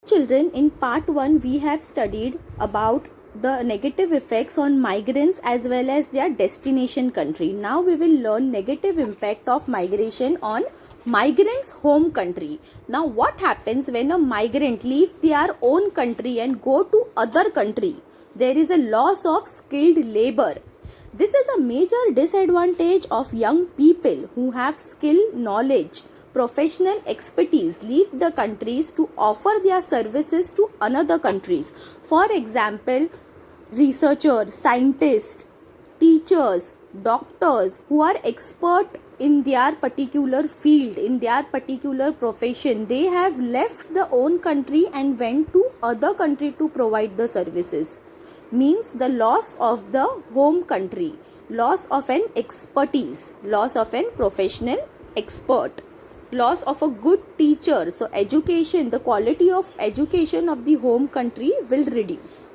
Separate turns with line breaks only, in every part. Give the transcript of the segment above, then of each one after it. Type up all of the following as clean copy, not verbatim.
Children, in part 1 we have studied about the negative effects on migrants as well as their destination country. Now we will learn negative impact of migration on migrants' home country. Now what happens when a migrant leave their own country and go to other country? There is a loss of skilled labor. This is a major disadvantage of young people who have skill, knowledge, professional expertise leave the countries to offer their services to another countries. For example, researchers, scientists, teachers, doctors who are expert in their particular field, in their particular profession, they have left the own country and went to other country to provide the services. Means the loss of the home country, loss of an expertise, loss of an professional expert, loss of a good teacher. So education, the quality of education of the home country will reduce.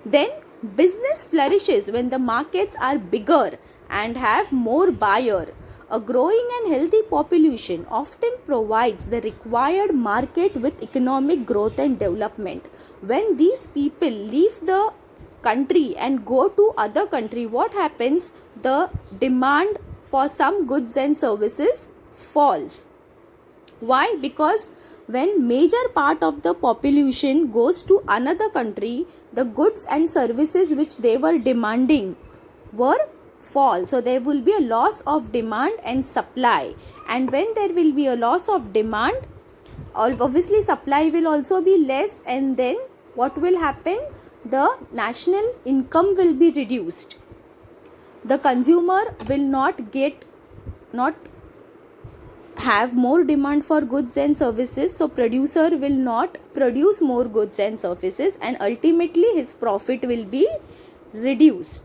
Then business flourishes when the markets are bigger and have more buyer. A growing and healthy population often provides the required market with economic growth and development. When these people leave the country and go to other country, what happens? The demand for some goods and services falls. Why? Because when major part of the population goes to another country, the goods and services which they were demanding were fall. So there will be a loss of demand and supply. And when there will be a loss of demand, obviously supply will also be less, and then what will happen? The national income will be reduced. The consumer will not have more demand for goods and services, so producer will not produce more goods and services, and ultimately his profit will be reduced.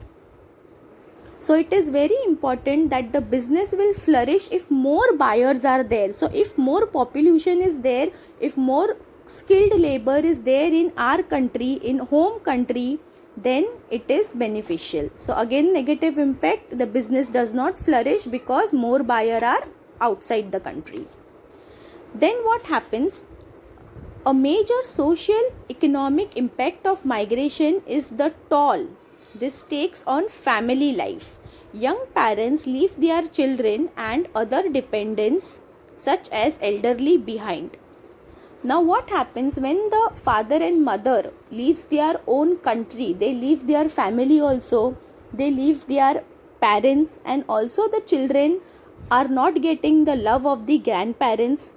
So it is very important that the business will flourish if more buyers are there. So if more population is there, if more skilled labor is there in our country, in home country, then it is beneficial. So again, negative impact, the business does not flourish because more buyers are outside the country. Then what happens? A major social economic impact of migration is the toll this takes on family life. Young parents leave their children and other dependents such as elderly behind. Now what happens when the father and mother leaves their own country? They leave their family also, they leave their parents, and also the children are not getting the love of the grandparents,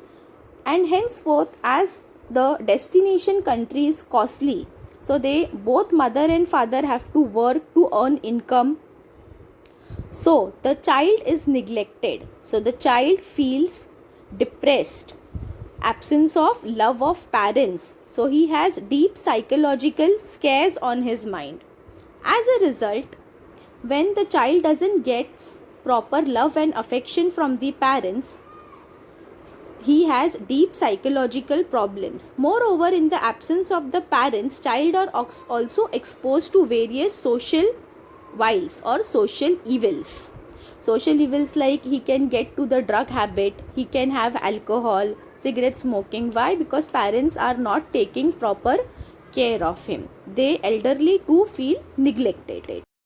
and henceforth as the destination country is costly, so they both mother and father have to work to earn income. So the child is neglected, so the child feels depressed, absence of love of parents, so he has deep psychological scares on his mind. As a result, when the child doesn't get proper love and affection from the parents, he has deep psychological problems. Moreover, in the absence of the parents, child are also exposed to various social vices or social evils. Social evils like he can get to the drug habit, he can have alcohol, cigarette smoking. Why? Because parents are not taking proper care of him. They elderly too feel neglected.